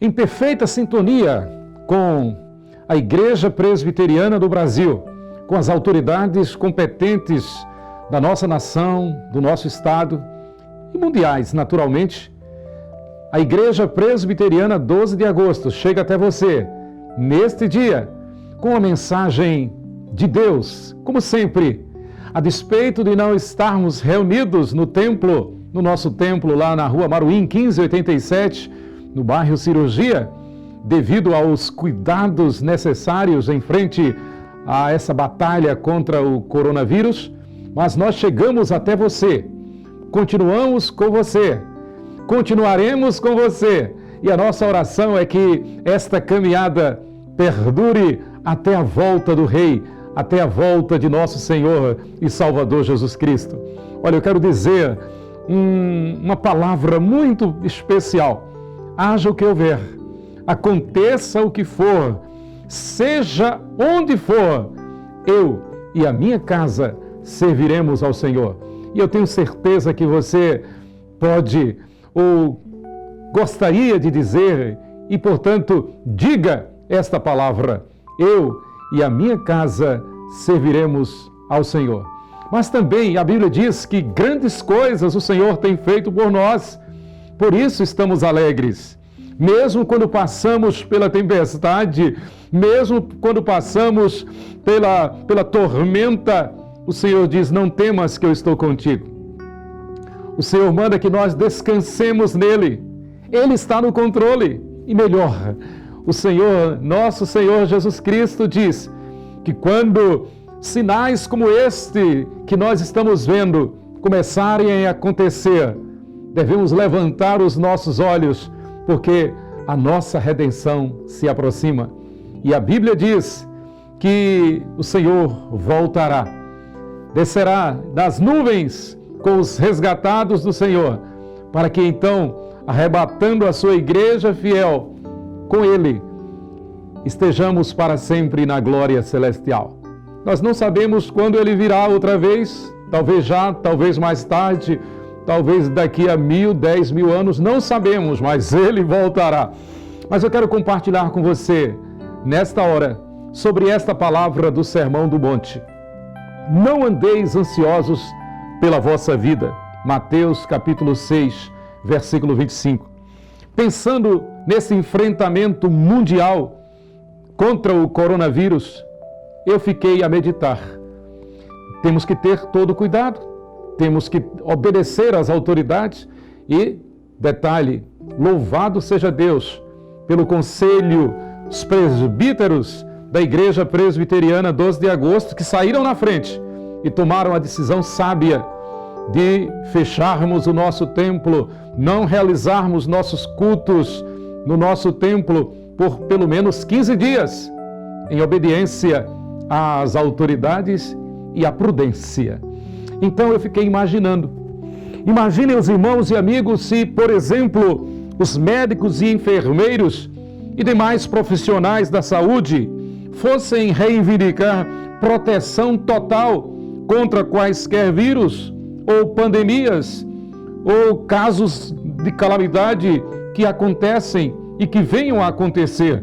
em perfeita sintonia com a Igreja Presbiteriana do Brasil, com as autoridades competentes da nossa nação, do nosso estado e mundiais, naturalmente. A Igreja Presbiteriana 12 de agosto chega até você neste dia com a mensagem de Deus, como sempre, a despeito de não estarmos reunidos no templo, no nosso templo lá na Rua Maruim, 1587, no bairro Cirurgia, devido aos cuidados necessários em frente a essa batalha contra o coronavírus, mas nós chegamos até você, continuamos com você, continuaremos com você, e a nossa oração é que esta caminhada perdure até a volta do Rei, até a volta de nosso Senhor e Salvador Jesus Cristo. Olha, eu quero dizer uma palavra muito especial. Haja o que houver, aconteça o que for, seja onde for, eu e a minha casa serviremos ao Senhor. E eu tenho certeza que você pode ou gostaria de dizer, e portanto, diga esta palavra: eu e a minha casa serviremos ao Senhor. Mas também a Bíblia diz que grandes coisas o Senhor tem feito por nós, por isso estamos alegres. Mesmo quando passamos pela tempestade, mesmo quando passamos pela tormenta, o Senhor diz: não temas que eu estou contigo. O Senhor manda que nós descansemos nele. Ele está no controle. E melhor, o Senhor, nosso Senhor Jesus Cristo diz que quando sinais como este que nós estamos vendo começarem a acontecer, devemos levantar os nossos olhos, porque a nossa redenção se aproxima. E a Bíblia diz que o Senhor voltará, descerá das nuvens com os resgatados do Senhor, para que então, arrebatando a sua igreja fiel, com Ele, estejamos para sempre na glória celestial. Nós não sabemos quando Ele virá outra vez, talvez já, talvez mais tarde, talvez daqui a 1000, 10.000 anos, não sabemos, mas Ele voltará. Mas eu quero compartilhar com você, nesta hora, sobre esta palavra do Sermão do Monte. Não andeis ansiosos pela vossa vida. Mateus capítulo 6, versículo 25. Pensando nesse enfrentamento mundial contra o coronavírus, eu fiquei a meditar. Temos que ter todo cuidado, temos que obedecer às autoridades e, detalhe, louvado seja Deus pelo conselho, os presbíteros da Igreja Presbiteriana 12 de agosto, que saíram na frente e tomaram a decisão sábia de fecharmos o nosso templo, não realizarmos nossos cultos no nosso templo por pelo menos 15 dias, em obediência às autoridades e à prudência. Então eu fiquei imaginando. Imaginem os irmãos e amigos se, por exemplo, os médicos e enfermeiros e demais profissionais da saúde fossem reivindicar proteção total contra quaisquer vírus ou pandemias ou casos de calamidade que acontecem e que venham a acontecer.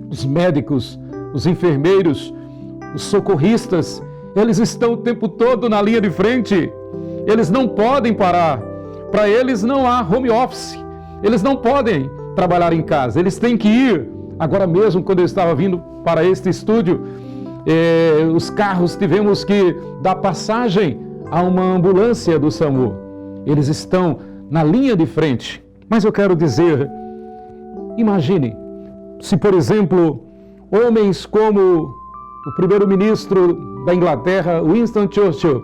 Os médicos, os enfermeiros, os socorristas, eles estão o tempo todo na linha de frente. Eles não podem parar. Para eles não há home office. Eles não podem trabalhar em casa. Eles têm que ir. Agora mesmo, quando eu estava vindo para este estúdio, os carros tivemos que dar passagem a uma ambulância do SAMU. Eles estão na linha de frente. Mas eu quero dizer, imagine se, por exemplo, homens como o primeiro-ministro da Inglaterra, Winston Churchill,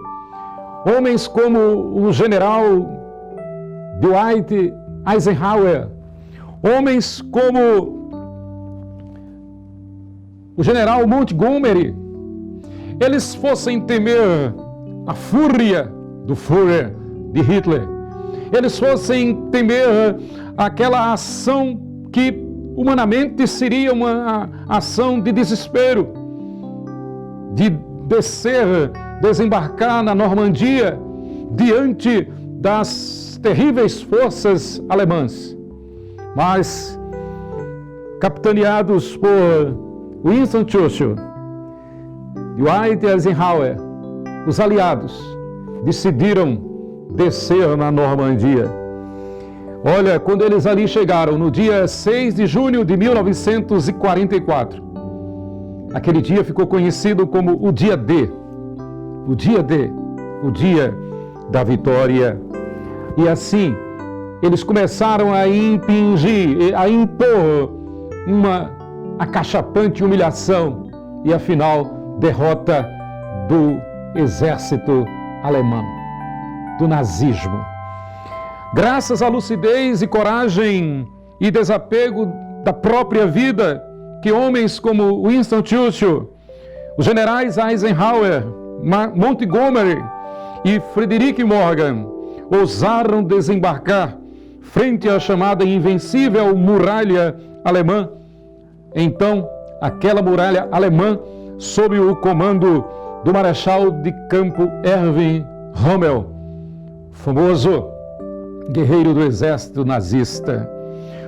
homens como o general Dwight Eisenhower, homens como o general Montgomery, eles fossem temer a fúria do Führer, de Hitler, eles fossem temer aquela ação que humanamente seria uma ação de desespero, de descer, desembarcar na Normandia diante das terríveis forças alemãs. Mas capitaneados por Winston Churchill, Dwight Eisenhower, os aliados decidiram descer na Normandia. Olha, quando eles ali chegaram, no dia 6 de junho de 1944, aquele dia ficou conhecido como o dia D, o dia D, o dia da vitória. E assim, eles começaram a impingir, a impor uma acachapante humilhação e, afinal, derrota do exército alemão, do nazismo. Graças à lucidez e coragem e desapego da própria vida que homens como Winston Churchill, os generais Eisenhower, Montgomery e Frederick Morgan ousaram desembarcar frente à chamada invencível muralha alemã. Então, aquela muralha alemã, sob o comando do marechal de campo Erwin Rommel, famoso guerreiro do exército nazista.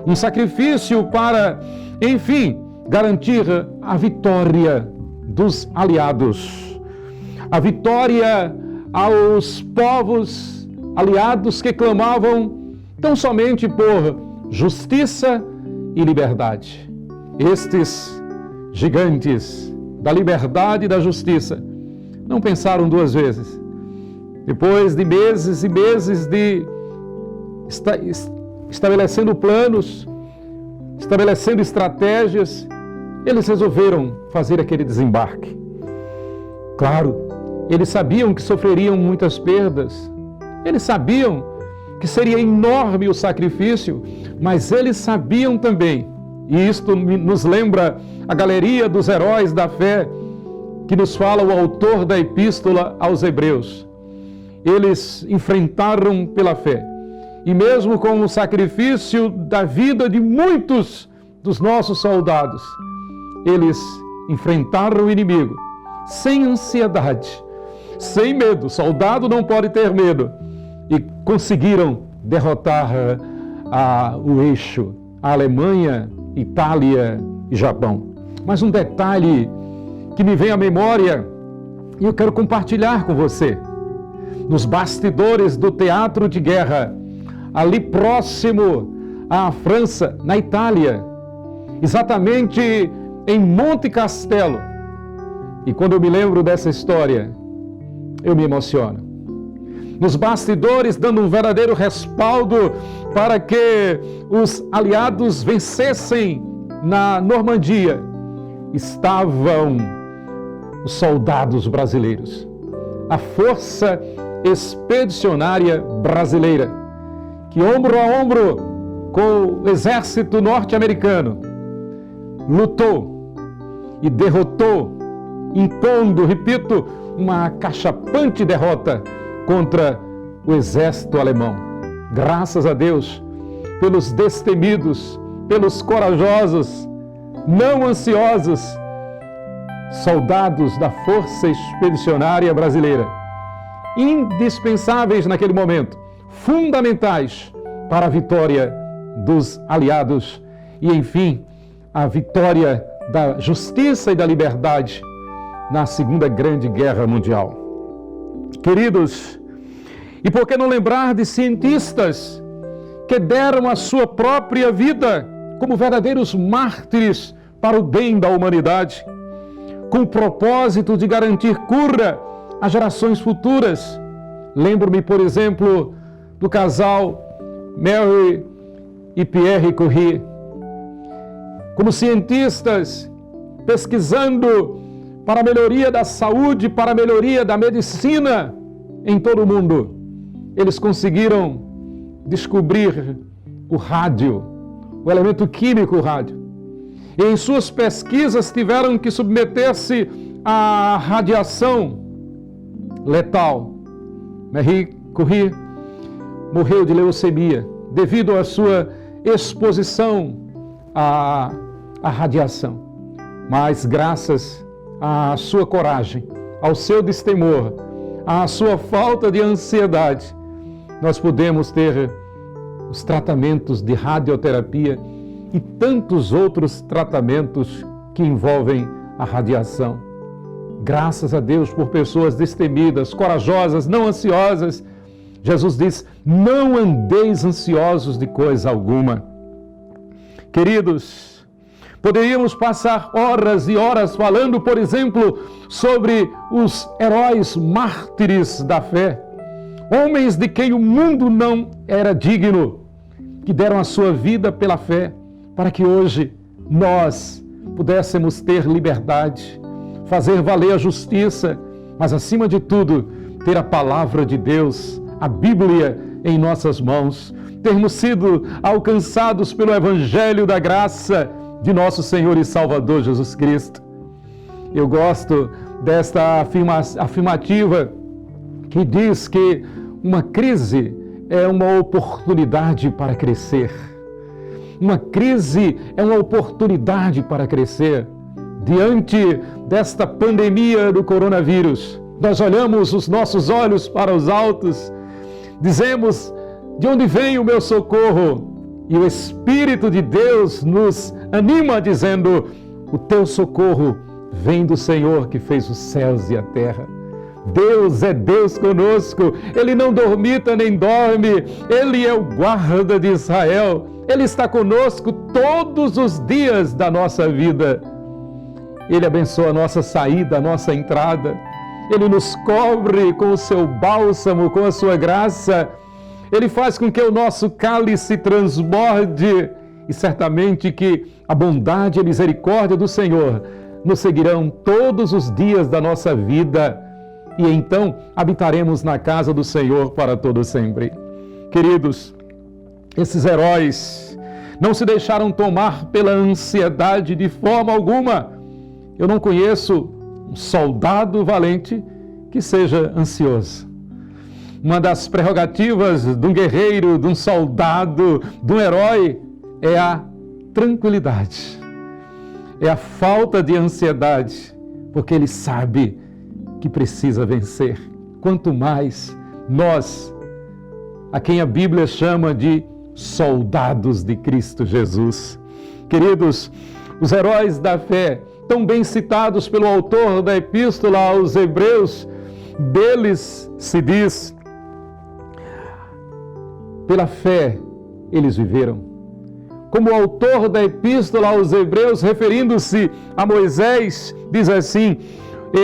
Um sacrifício para, enfim, garantir a vitória dos aliados. A vitória aos povos aliados que clamavam tão somente por justiça e liberdade. Estes gigantes da liberdade e da justiça não pensaram duas vezes. Depois de meses e meses de estabelecendo planos, estabelecendo estratégias, eles resolveram fazer aquele desembarque. Claro, eles sabiam que sofreriam muitas perdas, eles sabiam que seria enorme o sacrifício, mas eles sabiam também, e isto nos lembra a galeria dos heróis da fé, que nos fala o autor da Epístola aos Hebreus. Eles enfrentaram pela fé, e mesmo com o sacrifício da vida de muitos dos nossos soldados, eles enfrentaram o inimigo sem ansiedade, sem medo. Soldado não pode ter medo. E conseguiram derrotar o eixo, a Alemanha, Itália e Japão. Mas um detalhe que me vem à memória e eu quero compartilhar com você. Nos bastidores do teatro de guerra, ali próximo à França, na Itália, exatamente em Monte Castelo. E quando eu me lembro dessa história, eu me emociono. Nos bastidores, dando um verdadeiro respaldo para que os aliados vencessem na Normandia, estavam os soldados brasileiros, a Força Expedicionária Brasileira, que ombro a ombro com o exército norte-americano, lutou e derrotou, impondo, repito, uma acachapante derrota contra o exército alemão. Graças a Deus, pelos destemidos, pelos corajosos, não ansiosos soldados da Força Expedicionária Brasileira, indispensáveis naquele momento, fundamentais para a vitória dos aliados e, enfim, a vitória da justiça e da liberdade na Segunda Grande Guerra Mundial. Queridos, e por que não lembrar de cientistas que deram a sua própria vida como verdadeiros mártires para o bem da humanidade, com o propósito de garantir cura às gerações futuras? Lembro-me, por exemplo, do casal Marie e Pierre Curie. Como cientistas, pesquisando para a melhoria da saúde, para a melhoria da medicina em todo o mundo, eles conseguiram descobrir o rádio, o elemento químico rádio. E em suas pesquisas tiveram que submeter-se à radiação letal. Marie Curie morreu de leucemia devido à sua exposição à radiação. Mas graças à sua coragem, ao seu destemor, à sua falta de ansiedade, nós podemos ter os tratamentos de radioterapia e tantos outros tratamentos que envolvem a radiação. Graças a Deus por pessoas destemidas, corajosas, não ansiosas. Jesus diz: não andeis ansiosos de coisa alguma. Queridos, poderíamos passar horas e horas falando, por exemplo, sobre os heróis mártires da fé, homens de quem o mundo não era digno, que deram a sua vida pela fé, para que hoje nós pudéssemos ter liberdade, fazer valer a justiça, mas acima de tudo, ter a palavra de Deus, a Bíblia em nossas mãos, termos sido alcançados pelo Evangelho da graça de nosso Senhor e Salvador Jesus Cristo. Eu gosto desta afirmativa que diz que uma crise é uma oportunidade para crescer. Uma crise é uma oportunidade para crescer. Diante desta pandemia do coronavírus, nós olhamos os nossos olhos para os altos, dizemos: de onde vem o meu socorro? E o Espírito de Deus nos anima dizendo: o teu socorro vem do Senhor que fez os céus e a terra. Deus é Deus conosco, Ele não dormita nem dorme, Ele é o guarda de Israel, Ele está conosco todos os dias da nossa vida. Ele abençoa a nossa saída, a nossa entrada, Ele nos cobre com o seu bálsamo, com a sua graça, Ele faz com que o nosso cálice transborde e certamente que a bondade e a misericórdia do Senhor nos seguirão todos os dias da nossa vida. E então habitaremos na casa do Senhor para todo sempre. Queridos, esses heróis não se deixaram tomar pela ansiedade de forma alguma. Eu não conheço um soldado valente que seja ansioso. Uma das prerrogativas de um guerreiro, de um soldado, de um herói é a tranquilidade. É a falta de ansiedade, porque ele sabe que precisa vencer. Quanto mais nós, a quem a Bíblia chama de soldados de Cristo Jesus. Queridos, os heróis da fé, tão bem citados pelo autor da Epístola aos Hebreus, deles se diz: pela fé eles viveram. Como o autor da Epístola aos Hebreus, referindo-se a Moisés, diz assim: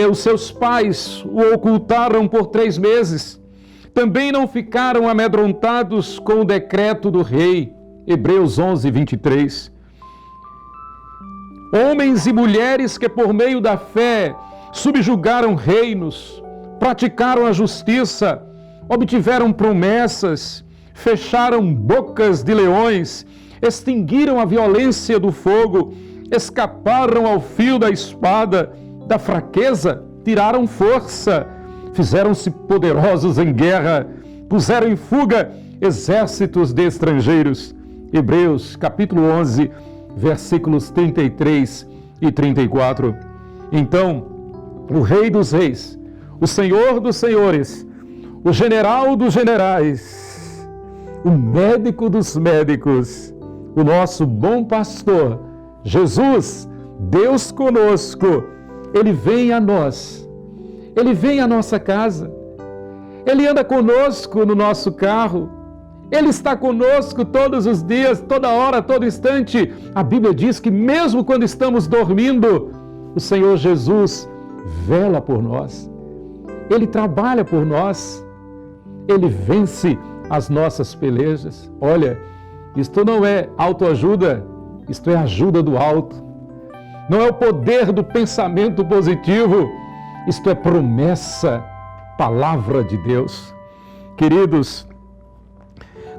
os seus pais o ocultaram por 3 meses. Também não ficaram amedrontados com o decreto do rei. Hebreus 11, 23. Homens e mulheres que por meio da fé subjugaram reinos, praticaram a justiça, obtiveram promessas, fecharam bocas de leões, extinguiram a violência do fogo, escaparam ao fio da espada, da fraqueza tiraram força, fizeram-se poderosos em guerra, puseram em fuga exércitos de estrangeiros. Hebreus capítulo 11, versículos 33 e 34. Então, o Rei dos Reis, o Senhor dos Senhores, o General dos Generais, o Médico dos Médicos, o nosso bom pastor, Jesus, Deus conosco, Ele vem a nós, Ele vem à nossa casa, Ele anda conosco no nosso carro, Ele está conosco todos os dias, toda hora, todo instante. A Bíblia diz que mesmo quando estamos dormindo, o Senhor Jesus vela por nós, Ele trabalha por nós, Ele vence as nossas pelejas. Olha, isto não é autoajuda, isto é ajuda do alto. Não é o poder do pensamento positivo, isto é promessa, palavra de Deus. Queridos,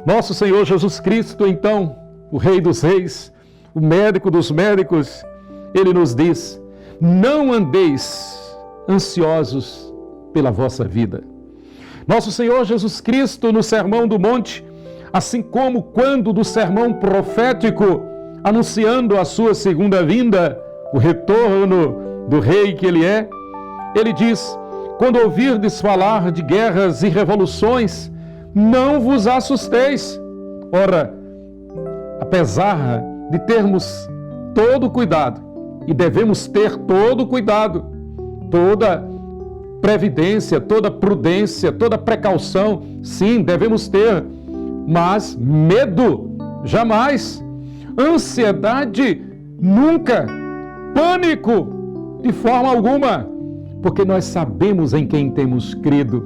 nosso Senhor Jesus Cristo, então, o Rei dos Reis, o Médico dos Médicos, Ele nos diz: não andeis ansiosos pela vossa vida. Nosso Senhor Jesus Cristo, no Sermão do Monte, assim como quando do sermão profético, anunciando a sua segunda vinda, o retorno do Rei que Ele é, Ele diz: quando ouvirdes falar de guerras e revoluções, não vos assusteis. Ora, apesar de termos todo cuidado, e devemos ter todo cuidado, toda previdência, toda prudência, toda precaução, sim, devemos ter, mas medo, jamais, ansiedade, nunca, pânico, de forma alguma, porque nós sabemos em quem temos crido.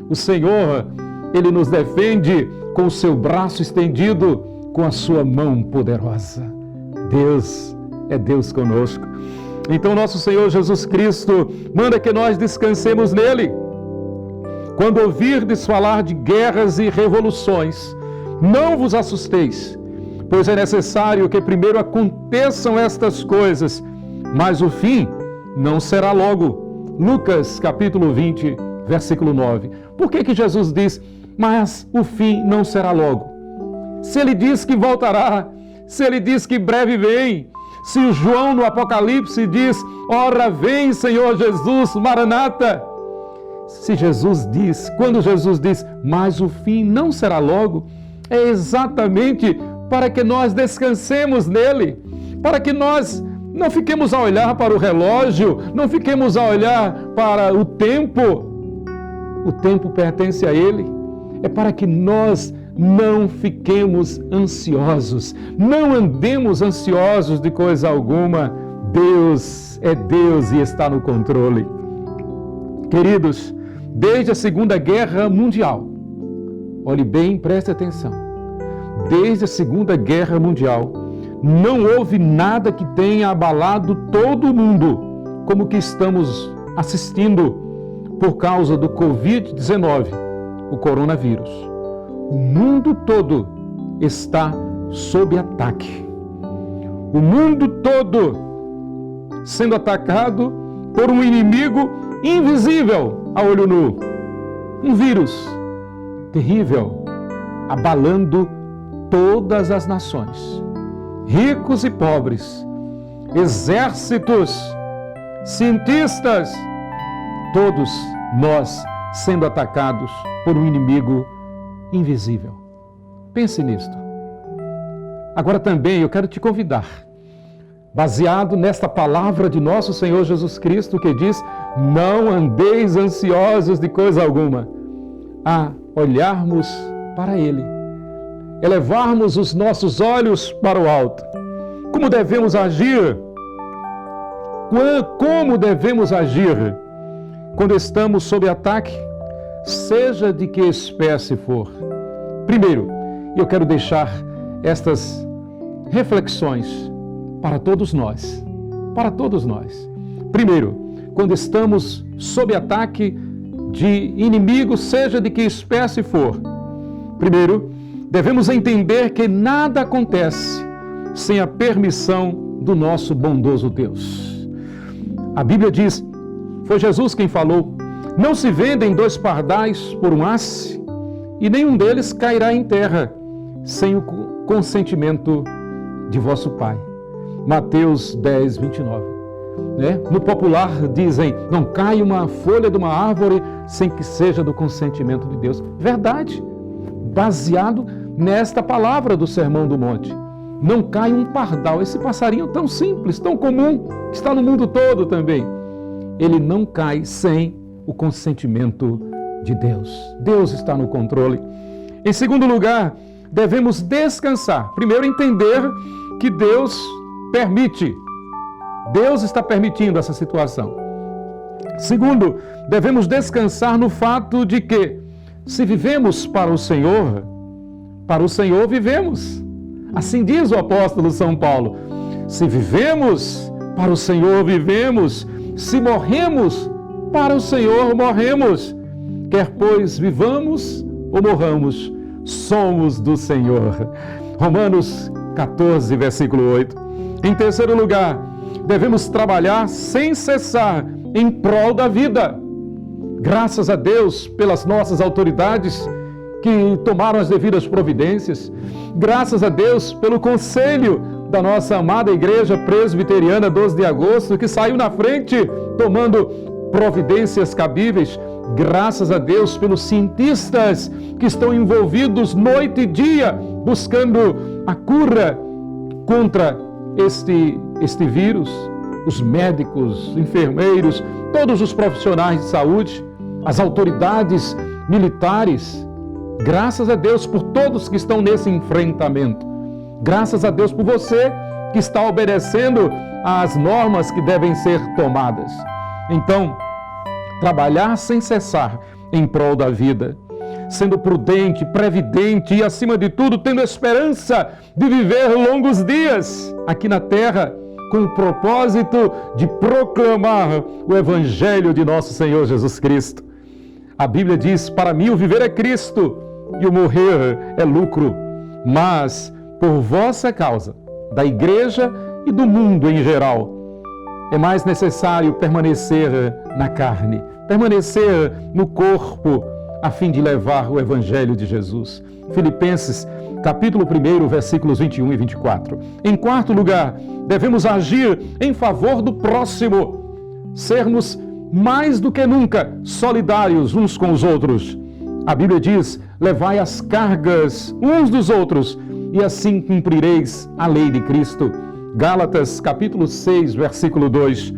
O Senhor, Ele nos defende com o seu braço estendido, com a sua mão poderosa. Deus é Deus conosco. Então, nosso Senhor Jesus Cristo manda que nós descansemos nele. Quando ouvirdes falar de guerras e revoluções, não vos assusteis, pois é necessário que primeiro aconteçam estas coisas, mas o fim não será logo. Lucas, capítulo 20, versículo 9. Por que Jesus diz, mas o fim não será logo? Se ele diz que voltará, se ele diz que breve vem, se João no Apocalipse diz, ora vem Senhor Jesus, Maranata. Se Jesus diz, quando Jesus diz, mas o fim não será logo, é exatamente para que nós descansemos nele, para que nós não fiquemos a olhar para o relógio, não fiquemos a olhar para o tempo. O tempo pertence a ele. É para que nós não fiquemos ansiosos, não andemos ansiosos de coisa alguma. Deus é Deus e está no controle. Queridos, desde a Segunda Guerra Mundial, olhe bem, preste atenção, desde a Segunda Guerra Mundial, não houve nada que tenha abalado todo o mundo, como que estamos assistindo por causa do Covid-19, o coronavírus. O mundo todo está sob ataque. O mundo todo sendo atacado por um inimigo invisível a olho nu. Um vírus terrível, abalando todas as nações, ricos e pobres, exércitos, cientistas, todos nós sendo atacados por um inimigo invisível. Pense nisto. Agora também eu quero te convidar, baseado nesta palavra de nosso Senhor Jesus Cristo, que diz, não andeis ansiosos de coisa alguma, a olharmos para Ele, elevarmos os nossos olhos para o alto. Como devemos agir? Como devemos agir quando estamos sob ataque, seja de que espécie for? Primeiro, eu quero deixar estas reflexões para todos nós. Para todos nós. Primeiro, quando estamos sob ataque de inimigos, seja de que espécie for. Primeiro, devemos entender que nada acontece sem a permissão do nosso bondoso Deus. A Bíblia diz, foi Jesus quem falou, não se vendem 2 pardais por um asse, e nenhum deles cairá em terra, sem o consentimento de vosso Pai. Mateus 10, 29. No popular dizem, não cai uma folha de uma árvore sem que seja do consentimento de Deus. Verdade, baseado nesta palavra do Sermão do Monte. Não cai um pardal, esse passarinho tão simples, tão comum, que está no mundo todo também. Ele não cai sem o consentimento de Deus. Deus está no controle. Em segundo lugar, devemos descansar. Primeiro, entender que Deus permite. Deus está permitindo essa situação. Segundo, devemos descansar no fato de que, se vivemos para o Senhor vivemos. Assim diz o apóstolo São Paulo. Se vivemos, para o Senhor vivemos. Se morremos, para o Senhor morremos. Quer pois vivamos ou morramos, somos do Senhor. Romanos 14, versículo 8. Em terceiro lugar, devemos trabalhar sem cessar em prol da vida. Graças a Deus pelas nossas autoridades que tomaram as devidas providências. Graças a Deus pelo conselho da nossa amada Igreja Presbiteriana 12 de agosto, que saiu na frente tomando providências cabíveis. Graças a Deus pelos cientistas que estão envolvidos noite e dia buscando a cura contra este vírus, os médicos, enfermeiros, todos os profissionais de saúde, as autoridades militares. Graças a Deus por todos que estão nesse enfrentamento. Graças a Deus por você que está obedecendo às normas que devem ser tomadas. Então, trabalhar sem cessar em prol da vida, sendo prudente, previdente e, acima de tudo, tendo esperança de viver longos dias aqui na terra, com o propósito de proclamar o Evangelho de nosso Senhor Jesus Cristo. A Bíblia diz: para mim o viver é Cristo e o morrer é lucro. Mas, por vossa causa, da igreja e do mundo em geral, é mais necessário permanecer na carne, permanecer no corpo, a fim de levar o Evangelho de Jesus. Filipenses, capítulo 1, versículos 21 e 24. Em quarto lugar, devemos agir em favor do próximo, sermos mais do que nunca solidários uns com os outros. A Bíblia diz: levai as cargas uns dos outros, e assim cumprireis a lei de Cristo. Gálatas, capítulo 6, versículo 2.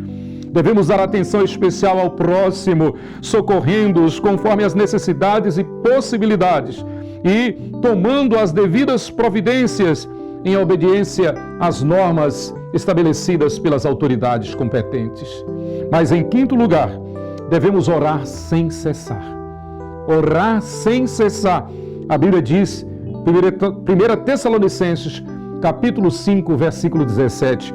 Devemos dar atenção especial ao próximo, socorrendo-os conforme as necessidades e possibilidades e tomando as devidas providências em obediência às normas estabelecidas pelas autoridades competentes. Mas, em quinto lugar, devemos orar sem cessar. Orar sem cessar. A Bíblia diz, 1 Tessalonicenses, capítulo 5, versículo 17.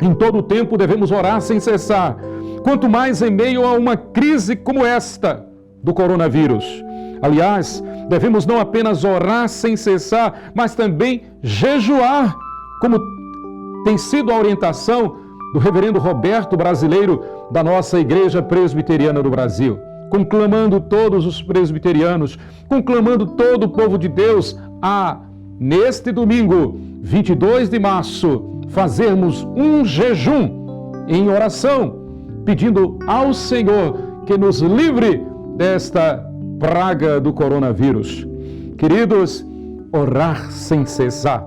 Em todo o tempo devemos orar sem cessar, quanto mais em meio a uma crise como esta do coronavírus. Aliás, devemos não apenas orar sem cessar, mas também jejuar, como tem sido a orientação do reverendo Roberto Brasileiro, da nossa Igreja Presbiteriana do Brasil, conclamando todos os presbiterianos, conclamando todo o povo de Deus a, neste domingo, 22 de março, fazermos um jejum em oração, pedindo ao Senhor que nos livre desta praga do coronavírus. Queridos, orar sem cessar,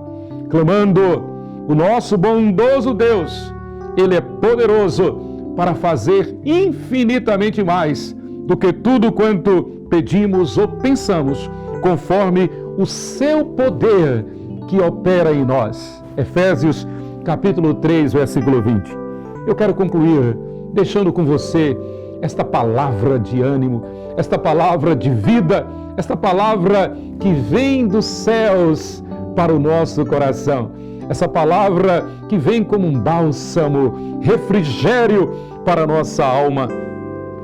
clamando o nosso bondoso Deus. Ele é poderoso para fazer infinitamente mais do que tudo quanto pedimos ou pensamos, conforme o seu poder que opera em nós. Efésios capítulo 3, versículo 20. Eu quero concluir deixando com você esta palavra de ânimo, esta palavra de vida, esta palavra que vem dos céus para o nosso coração. Essa palavra que vem como um bálsamo, refrigério para a nossa alma.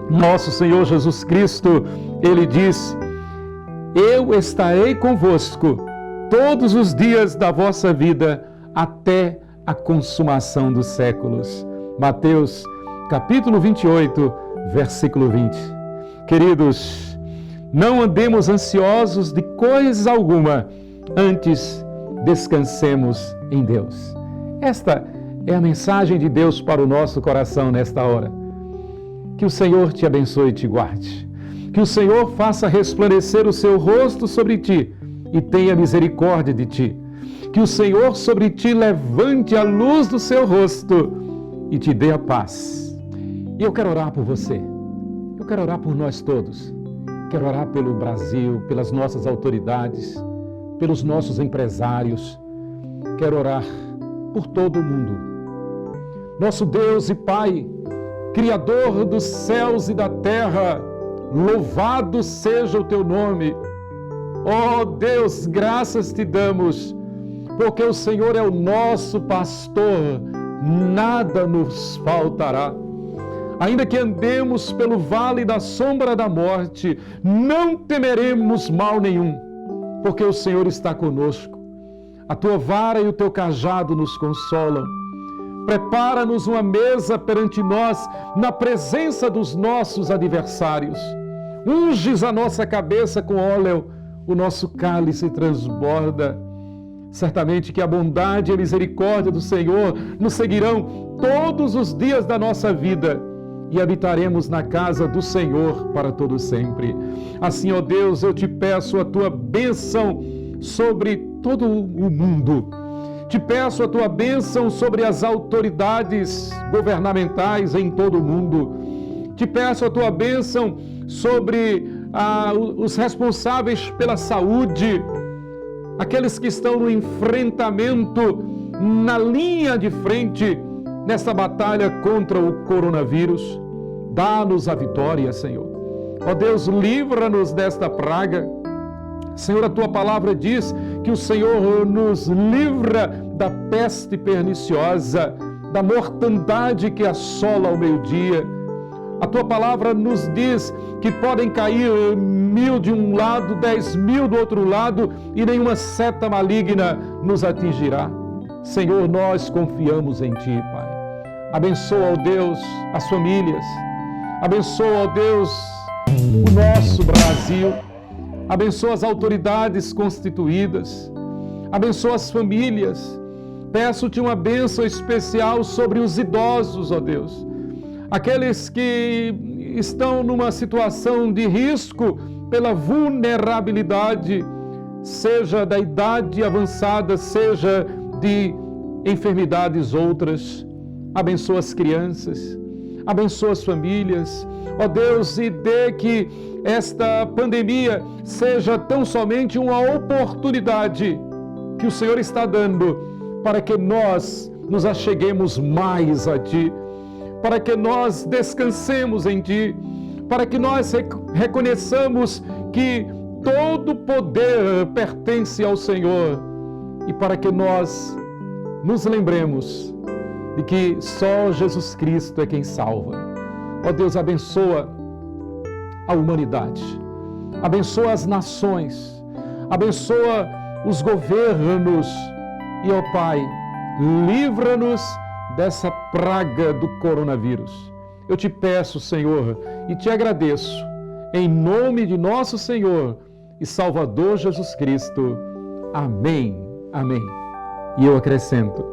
Nosso Senhor Jesus Cristo, Ele diz: eu estarei convosco todos os dias da vossa vida até a consumação dos séculos. Mateus, capítulo 28, versículo 20. Queridos, não andemos ansiosos de coisa alguma, antes descansemos em Deus. Esta é a mensagem de Deus para o nosso coração nesta hora. Que o Senhor te abençoe e te guarde. Que o Senhor faça resplandecer o seu rosto sobre ti e tenha misericórdia de ti. Que o Senhor sobre ti levante a luz do seu rosto e te dê a paz. E eu quero orar por você. Eu quero orar por nós todos. Quero orar pelo Brasil, pelas nossas autoridades, pelos nossos empresários. Quero orar por todo o mundo. Nosso Deus e Pai, Criador dos céus e da terra, louvado seja o teu nome. Ó Deus, graças te damos, porque o Senhor é o nosso pastor, nada nos faltará. Ainda que andemos pelo vale da sombra da morte, não temeremos mal nenhum, porque o Senhor está conosco. A tua vara e o teu cajado nos consolam. Prepara-nos uma mesa perante nós, na presença dos nossos adversários. Unges a nossa cabeça com óleo, o nosso cálice transborda. Certamente que a bondade e a misericórdia do Senhor nos seguirão todos os dias da nossa vida e habitaremos na casa do Senhor para todo sempre. Assim, ó Deus, eu te peço a tua bênção sobre todo o mundo. Te peço a tua bênção sobre as autoridades governamentais em todo o mundo. Te peço a tua bênção sobre os responsáveis pela saúde, aqueles que estão no enfrentamento, na linha de frente, nessa batalha contra o coronavírus. Dá-nos a vitória, Senhor. Ó Deus, livra-nos desta praga. Senhor, a tua palavra diz que o Senhor nos livra da peste perniciosa, da mortandade que assola ao meio-dia. A tua palavra nos diz que podem cair 1000 de um lado, 10.000 do outro lado, e nenhuma seta maligna nos atingirá. Senhor, nós confiamos em Ti, Pai. Abençoa, ó Deus, as famílias. Abençoa, ó Deus, o nosso Brasil. Abençoa as autoridades constituídas. Abençoa as famílias. Peço-te uma bênção especial sobre os idosos, ó Deus. Aqueles que estão numa situação de risco pela vulnerabilidade, seja da idade avançada, seja de enfermidades outras. Abençoa as crianças, abençoa as famílias. Ó Deus, e dê que esta pandemia seja tão somente uma oportunidade que o Senhor está dando para que nós nos acheguemos mais a Ti, para que nós descansemos em Ti, para que nós reconheçamos que todo poder pertence ao Senhor e para que nós nos lembremos de que só Jesus Cristo é quem salva. Ó Deus, abençoa a humanidade, abençoa as nações, abençoa os governos e, ó Pai, livra-nos dessa praga do coronavírus. Eu te peço, Senhor, e te agradeço, em nome de nosso Senhor e Salvador Jesus Cristo. Amém. Amém. E eu acrescento: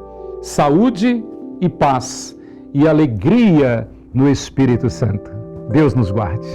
saúde e paz e alegria no Espírito Santo. Deus nos guarde.